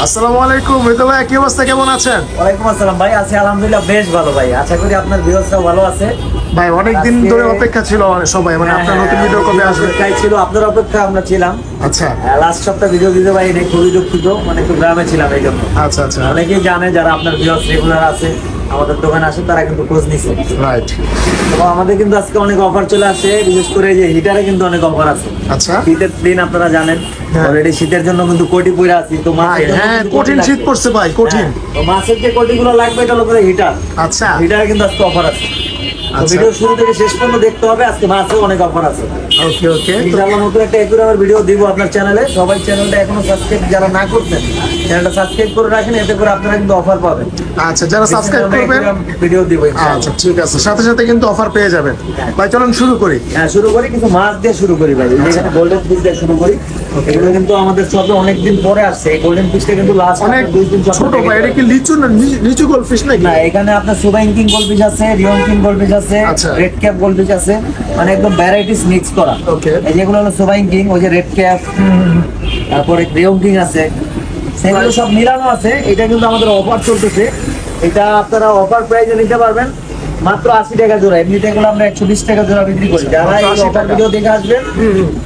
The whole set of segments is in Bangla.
আসসালামু আলাইকুম মৃদু ভাই, কি অবস্থা, কেমন আছেন? ওয়ালাইকুম আসসালাম ভাই, আছি আলহামদুলিল্লাহ বেশ ভালো ভাই। আশা করি আপনার ভিউয়ার্সরাও ভালো আছে। ভাই অনেকদিন ধরে অপেক্ষা ছিল সবাই, মানে আপনার নতুন ভিডিও কবে আসবে? অপেক্ষায় ছিল, আপনার অপেক্ষা আমরা ছিলাম। আচ্ছা লাস্ট সপ্তাহ ভিডিও দিতে ভাই এটা খুবই দুঃখিত, মানে একটু গ্রামে ছিলাম এই জন্য। আচ্ছা আচ্ছা, অনেকেই জানে যারা আপনার ভিউয়ার্স রেগুলার আছে, আমাদের দোকানে আসে, তারা কিন্তু খোঁজ নিছে। রাইট। তো আমাদের কিন্তু আজকে অনেক অফার চলে আসে, বিশেষ করে এই যে হিটারে কিন্তু অনেক অফার আছে। আচ্ছা শীতের দিন আপনারা জানেন, হ্যাঁ। অলরেডি শীতের জন্য কিন্তু কোটি পইরা আছি। তো ভাই হ্যাঁ, কঠিন শীত পড়ছে ভাই, কঠিন। তো মাছের যে কোটিগুলো লাগবে এটা হলো করে হিটার। আচ্ছা হিটারে কিন্তু আজকে অফার আছে। তো আচ্ছা। ভিডিও শুরু থেকে শেষ পর্যন্ত দেখতে হবে, আজকে মাছেও অনেক অফার আছে। ওকে ওকে। ইনশাআল্লাহ নতুন একটা একুরেমের ভিডিও দিব আপনার চ্যানেলে। সবাই চ্যানেলটা এখনো সাবস্ক্রাইব যারা না করতেন, চ্যানেলটা সাবস্ক্রাইব করে রাখেন, এতে করে আপনারা কিন্তু অফার পাবেন। আচ্ছা, যারা সাবস্ক্রাইব করবেন ভিডিও দিব আচ্ছা ঠিক আছে, সাথে সাথে কিন্তু অফার পেয়ে যাবেন। ভাই চলুন শুরু করি। হ্যাঁ, শুরু করি কিছু মাছ দিয়ে শুরু করি ভাই। এখানে গোল্ডেন ফিশ দিয়ে শুরু করি। এগুলো কিন্তু আমাদের শপে অনেকদিন পরে আসছে। এই গোল্ডেন ফিশটা কিন্তু লাস্ট অনেক 2-3 সপ্তাহ ছোট ভাই, এটা কি লিচু না লিচু গোল্ডফিশ নাকি? না, এখানে আপনার সুবাইং কিং গোল্ডফিশ আছে, রিয়ন কিং গোল্ডফিশ আছে, আচ্ছা। রেড ক্যাপ গোল্ডফিশ আছে, মানে একদম ভ্যারাইটিস মিক্স করা। Okay. এই যেগুলো হলো সুবাইং কিং, ওই যে রেড ক্যাপ, তারপরে রিয়ন কিং আছে, সেগুলো সব মিলানো আছে। এটা কিন্তু আমাদের অফার চলতেছে। এটা আপনারা অফার প্রাইসে নিতে পারবেন মাত্র 80 টাকা জোড়া। এমনিতে এগুলো আমরা 120 টাকা জোড়া বিক্রি করি। যারা এই 80 অফার টাকা। ভিডিও দেখে আসবেন,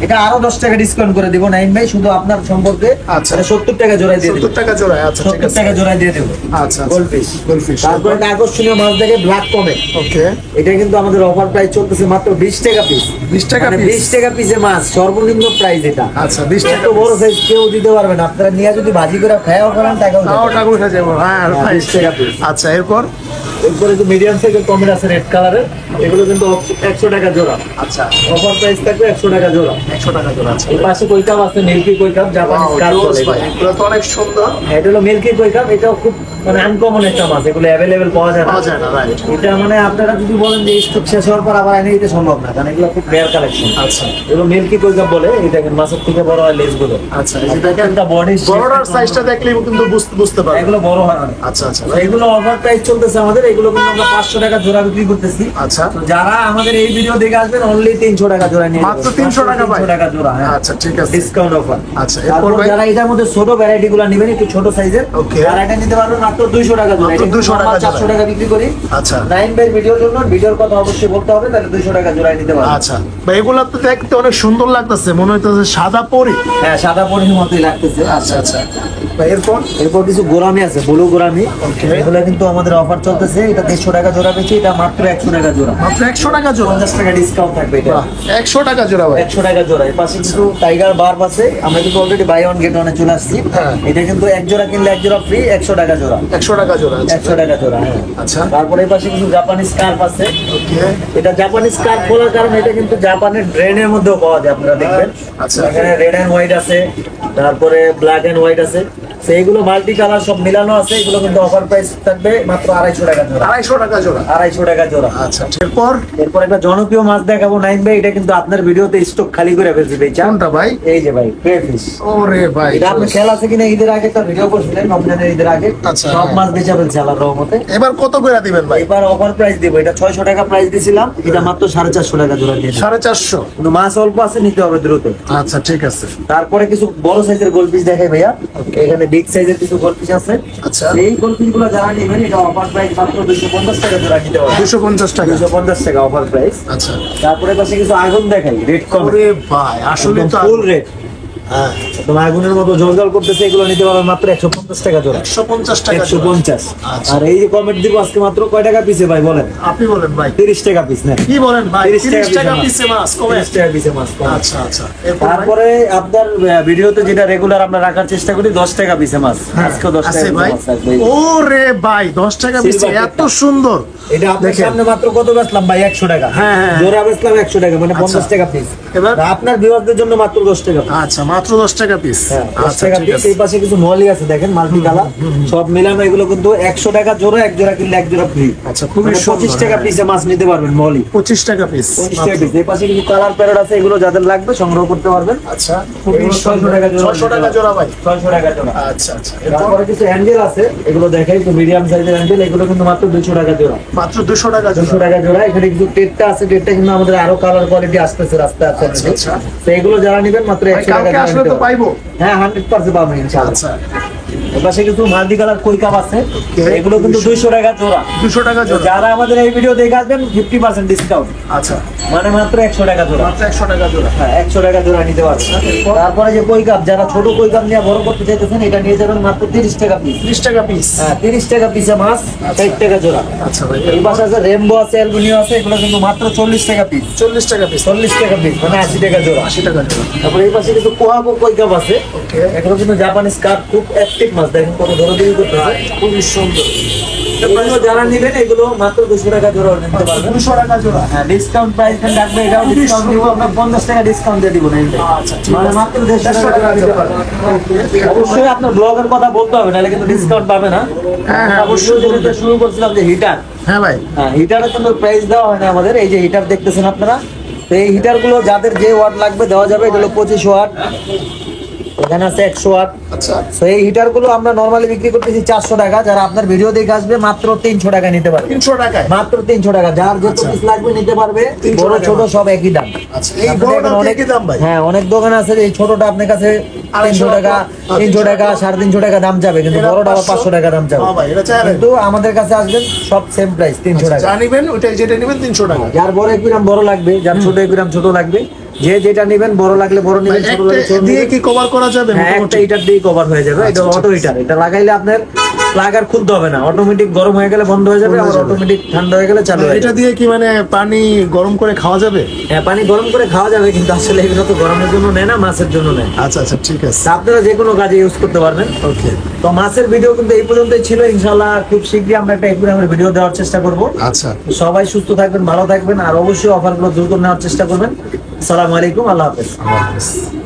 এটা আরো 10 টাকা ডিসকাউন্ট করে দিব নাইম ভাই, শুধু আপনার সম্পর্কে। আচ্ছা। 70 টাকা জোড়া দিয়ে দেব। 70 টাকা জোড়া, আচ্ছা ঠিক 70 আছে। টাকা জোড়া দিয়ে দেব। আচ্ছা গোল্ডফিশ। গোল্ডফিশ। তারপরে একটা আকর্ষণীয় মাছ দেখে ব্ল্যাক কমেট। ওকে। এটা কিন্তু আমাদের অফার প্রাইস চলতেছে মাত্র 20 টাকা পিস। 20 টাকা মানে piece? 20 টাকা পিসে মাছ, সর্বনিম্ন প্রাইস এটা। আচ্ছা 20 টাকা এত বড় সাইজ কেউ দিতে পারবে না। আপনারা নিয়ে যদি ভাজি করে খাওয়া করেন টাকাও তাও টাকা উঠে যাবো। হ্যাঁ হ্যাঁ, ভাই 20 টাকা piece। আচ্ছা, এরপর? এরপরে যে মিডিয়াম সাইজের কমেট আছে রেড কালারের, এগুলো কিন্তু 100 টাকা জোড়া। আচ্ছা অফার প্রাইস থাকবে 100 টাকা জোড়া। 100 টাকা জোড়া। আচ্ছা এই পাশে কৈকাপ আছে, মিল্কি কৈকাপ, জাপানি Wow, স্কার জোস বলে ভাই, এগুলো। এগুলো তো অনেক সুন্দর। হ্যাঁ, এটা হলো মিল্কি কৈকাপ। এটাও খুব মানে আনকমন একটা মাছ, এগুলো অ্যাভেলেবেল পাওয়া যায় না। পাওয়া যায় না, রাইট। এটা মানে আপনারা যদি বলেন যে স্টক শেষ হওয়ার পর আবার এনে দিতে সম্ভব না, কারণ এগুলো খুব রেয়ার কালেকশন। আচ্ছা এগুলো মিল্কি কৈকাপ বলে। এই দেখেন মাছের থেকে বড় হয় লেজগুলো। আচ্ছা, এই যে দেখেন একটা বডি বড়টার সাইজটা দেখলেই কিন্তু বুঝতে পারবেন। এগুলো বড় হয় অনেক। আচ্ছা আচ্ছা তো এগুলো অফার প্রাইস চলতেছে আমাদের। এগুলো কিন্তু আমরা 500 টাকা জোড়া বিক্রি করতেছি। আচ্ছা তো যারা আমাদের এই ভিডিও দেখে আসবেন অনলি 300 টাকা জোড়া নিয়ে মাত্র যাবেন। 300 টাকা ভাই? 300 টাকা জোড়া, হ্যাঁ। আচ্ছা ঠিক আছে। Discount offer. আচ্ছা, এরপর তারপর ভাই? যারা এটার মধ্যে ছোট ভ্যারাইটি গুলো নেবেন, একটু ছোট সাইজের, Okay. যারা এটা নিতে পারবেন মাত্র 200 টাকা জোড়া। মাত্র 200 টাকা জোড়া। 400 টাকা বিক্রি করি। আচ্ছা নাইন ভাই ভিডিওর জন্য ভিডিওর কথা অবশ্যই বলতে হবে, তাহলে 200 টাকা জোড়ায় নিতে পারবেন। আচ্ছা ভাই, এগুলো তো দেখতে অনেক সুন্দর লাগতেছে, মনে হইতেছে সাদা পরি। হ্যাঁ, সাদা পরির মতোই লাগতেছে। আচ্ছা আচ্ছা ভাই, এরপর? এরপর কিছু গোরামি আছে, ব্লু গোরামি। Okay. এগুলো কিন্তু আমাদের অফার চলতেছে। এটা 150 টাকা জোড়া বেচে, এটা মাত্র 100 টাকা জোড়া। মাত্র 100 টাকা জোড়া? 50 টাকা ডিসকাউন্ট থাকবে এটা। বাহ, 100 টাকা জোড়া ভাই। 100 টাকা জোড়া। এর পাশে কিছু টাইগার বার্ব আছে। আমরা কিন্তু অলরেডি বাই ওয়ান গেট ওয়ানে চলে আসছি। হ্যাঁ। এটা কিন্তু এক জোড়া কিনলে এক জোড়া ফ্রি, 100 টাকা জোড়া। 100 টাকা জোড়া। আচ্ছা 100 টাকা জোড়া, হ্যাঁ। আচ্ছা তারপরে এই পাশে কিছু জাপানি স্কার্ফ আছে। ওকে। এটা জাপানি স্কার্ফ বলার কারণ এটা কিন্তু জাপানের ড্রেনের মধ্যেও পাওয়া যায়, আপনারা দেখবেন। আচ্ছা। এখানে রেড এন্ড হোয়াইট আছে, তারপরে ব্ল্যাক এন্ড হোয়াইট আছে। সেইগুলো মাল্টি কালার সব মিলানো আছে। এগুলো কিন্তু অফার প্রাইস থাকবে মাত্র 250 টাকা জোড়া। 250 টাকা জোড়া। 250 টাকা জোড়া। আচ্ছা, এরপর? এরপর একটা জনপ্রিয় মাছ দেখাবো নাইন ভাই। এটা কিন্তু আপনার ভিডিওতে স্টক খালি করে ফেলছি ভাই। কোনটা ভাই? এই যে ভাই, ক্রেফিশ। ওরে ভাই, এটা আপনি খেয়াল আছে কিনা, ঈদের আগে একটা ভিডিও করছিলেন, রমজানের ঈদের আগে। আচ্ছা, সব হ্যাঁ। মাছ বেচা ফেলছে আল্লাহর রহমতে। এবার কত করে দিবেন ভাই? এবার অফার প্রাইস দিব। এটা 600 টাকা প্রাইস দিছিলাম, এটা মাত্র 450 টাকা জোড়া দিয়ে দিলাম। 450? কিন্তু মাছ অল্প আছে, নিতে হবে দ্রুত। আচ্ছা ঠিক আছে। তারপরে কিছু বড় সাইজের গোলফিশ দেখাই ভাইয়া। এখানে বিগ সাইজের কিছু গোলফিশ আছে। আচ্ছা। এই গোলফিশ গুলো যারা নেবেন, এটা অফার প্রাইস মাত্র 250 টাকা জোড়া নিতে হবে। 250 টাকা? 250 টাকা অফার প্রাইস। আচ্ছা। তারপরে পাশে কিছু আগুন দেখাই, রেড কমেট। ওরে ভাই, আসলে তো ফুল রেড, হ্যাঁ, তোমার আগুনের মতো জলজল করতেছে। এগুলো নিতে পারবে মাত্র 150 টাকা জোড়া। 150 টাকা জোড়া। 150। আচ্ছা। আর এই যে কমেট দিব আজকে মাত্র কয় টাকা পিসে ভাই বলেন? আপনি বলেন ভাই। 30 টাকা পিস নেন। কি বলেন ভাই? 30 30 টাকা পিসে মাছ কমে? 30 টাকা পিসে মাছ কমে। আচ্ছা আচ্ছা, এরপর ভাই? তারপরে আপনার ভিডিওতে যেটা রেগুলার আমরা রাখার চেষ্টা করি, 10 টাকা পিসে মাছ। আজকেও 10 আছে টাকা ভাই? পিসে মাছ থাকবে। ওরে ভাই, 10 টাকা পিসে Silver এত টা। সুন্দর। এটা আপনার দেখেন। সামনে মাত্র কত বেচলাম ভাই? 100 টাকা। হ্যাঁ, হ্যাঁ। জোড়া বেচলাম 100 টাকা, মানে 50 আচ্ছা। টাকা পিস। এবার? আপনার ভিউয়ারদের জন্য মাত্র 10 টাকা piece। আচ্ছা, মাত্র 10 টাকা পিস। হ্যাঁ, 10 আচ্ছা টাকা ঠিক পিস। আছে। এই পাশে কিছু মলি আছে দেখেন, মাল্টি কালার সব মিলানো। এগুলো কিন্তু 100 টাকা জোড়া, এক জোড়া কিনলে এক জোড়া ফ্রি। আচ্ছা, খুবই 25 সুন্দর, টাকা হ্যাঁ। পিসে মাছ নিতে পারবেন মলি। 25 টাকা পিস। 25 টাকা পিস। এই পাশে কিছু কালার প্যারট আছে, এগুলো যাদের লাগবে সংগ্রহ করতে পারবেন। আচ্ছা, খুবই এগুলো 600 সুন্দর। টাকা জোড়া। 600 টাকা জোড়া ভাই? 600 টাকা জোড়া। আচ্ছা আচ্ছা, এরপর? তারপরে কিছু অ্যাঞ্জেল আছে, এগুলো দেখাই তো, মিডিয়াম সাইজের অ্যাঞ্জেল। এগুলো কিন্তু মাত্র 200 টাকা জোড়া। মাত্র 200 টাকা 200 জোড়া। টাকা জোড়া। এখানে কিছু টেটটা আছে, টেটটা কিন্তু আমাদের আরো কালার কোয়ালিটি আসতেছে রাস্তায় আছে। আচ্ছা, আচ্ছা। তো এগুলো যারা নেবেন মাত্র ভাই, 100 টাকা কালকে জোড়া আসলে নিতে তো হবে। পাইবো? হ্যাঁ, 100% পাবেন ইনশাআল্লাহ। আচ্ছা, এপাশে কিছু মাল্টি কালার কই কাপ আছে, Okay. এগুলো কিন্তু 200 টাকা জোড়া। 200 টাকা তো জোড়া। যারা আমাদের এই ভিডিও দেখে আসবেন 50% ডিসকাউন্ট, আচ্ছা, মানে মাত্র 100 টাকা জোড়া। মাত্র 100 টাকা জোড়া। হ্যাঁ, 100 টাকা জোড়া নিতে পারবেন। তারপরে যে কই কাপ, যারা ছোট কই কাপ নিয়ে বড় করতে চাইতেছেন, এটা নিয়ে যাবেন মাত্র 30 টাকা পিস। 30 টাকা পিস। হ্যাঁ, 30 টাকা পিসে মাছ, 60 টাকা জোড়া। আচ্ছা ভাই, এই পাশে আছে রেমবো আছে, অ্যালুমিনিয়াম আছে, এগুলো কিন্তু মাত্র 40 টাকা পিস। 40 টাকা পিস, 40 টাকা পিস মানে 80 টাকা জোড়া। 80 টাকা জোড়া। তারপরে এই পাশে কিছু কোহাকো কই কাপ আছে, ওকে, এগুলো কিন্তু জাপানিজ কাপ, খুব অ্যাক্টিভ মাছ, দেখেন কত দৌড়াদৌড়ি করতেছে। খুবই সুন্দর। এগুলো যারা নেবেন এগুলো মাত্র 200 টাকা জোড়া নিতে পারবেন। 200 টাকা জোড়া। হ্যাঁ, ডিসকাউন্ট প্রাইস রাখবে, এটাও ডিসকাউন্ট দিব, আপনার 50 টাকা ডিসকাউন্ট দিয়ে দিব না। আচ্ছা, ঠিক মানে আছে। মাত্র 150 টাকা নিতে পারবেন। অবশ্যই আপনার ব্লগের কথা বলতে হবে, নাহলে কিন্তু ডিসকাউন্ট পাবে না। হ্যাঁ, আমরা অবশ্যই ভিডিও যেটা শুরু করছিলাম যে হিটার, হ্যাঁ ভাই, হ্যাঁ, হিটারের কিন্তু প্রাইস দেওয়া হয় না আমাদের। এই যে হিটার দেখতেছেন আপনারা, তো এই হিটার গুলো যাদের যে ওয়াট লাগবে দেওয়া যাবে। এগুলো 25 ওয়াট, এখানে আছে 100 ওয়াট। আচ্ছা, তো এই হিটার গুলো আমরা নরমালি বিক্রি করতেছি 400 টাকা। যারা আপনার ভিডিও দেখে আসবে মাত্র 300 টাকা নিতে পারবে। 300 টাকায়। মাত্র 300 টাকা, যার যত পিস লাগবে নিতে পারবে। 300 বড় টাকা ছোট মাত্র। সব একই দাম। আচ্ছা, এই আপনাদের বড়টা এখানে অনেক দাম ভাই। হ্যাঁ, অনেক দোকান আছে যে এই ছোটটা আপনার কাছে 300 টাকা, 300 টাকা, 350 টাকা দাম যাবে, কিন্তু এটা বড়টা আবার 500 500 টাকা দাম যাবে। হ্যাঁ ভাই, এটা চাইলেন। কিন্তু আমাদের কাছে আসবেন সব সেম প্রাইস 300 টাকা। যা নিবেন ওইটাই, যেটা নিবেন 300 টাকা। যার বড় একবিরাম বড় লাগবে, যার ছোট একবিরাম ছোট লাগবে, যে যেটা নিবেন, বড় লাগলে বড় নিবেন, ছোট লাগলে ছোট একটা দিয়ে নিবেন। কি কভার করা যাবে? হ্যাঁ, একটা মোটামুটি। হিটার দিয়ে কভার হয়ে যাবে। এটা আচ্ছা, অটো হিটার, এটা লাগাইলে আপনার প্লাগ আর খুলতে হবে না, অটোমেটিক গরম হয়ে গেলে বন্ধ হয়ে যাবে, বন্ধ হয়ে আবার যাবে। অটোমেটিক ঠান্ডা হয়ে গেলে চালু হয়ে এটা যাবে। দিয়ে কি মানে পানি গরম করে খাওয়া যাবে? হ্যাঁ, পানি গরম করে খাওয়া যাবে, কিন্তু আসলে এগুলো তো গরমের জন্য নেয় না, মাছের জন্য নেয়। আচ্ছা আচ্ছা, ঠিক আছে। তা আপনারা যে কোনো কাজে ইউজ করতে পারবেন। ওকে, তো মাছের ভিডিও কিন্তু এই পর্যন্তই ছিল। ইনশাআল্লাহ খুব শীঘ্রই আমরা একটা একুরিয়ামের ভিডিও দেওয়ার চেষ্টা করব। আচ্ছা। সবাই সুস্থ থাকবেন, ভালো থাকবেন, আর অবশ্যই অফারগুলো দ্রুত নেওয়ার চেষ্টা করবেন। আসসালামু আলাইকুম, আল্লাহ হাফেজ। আল্লাহ হাফেজ।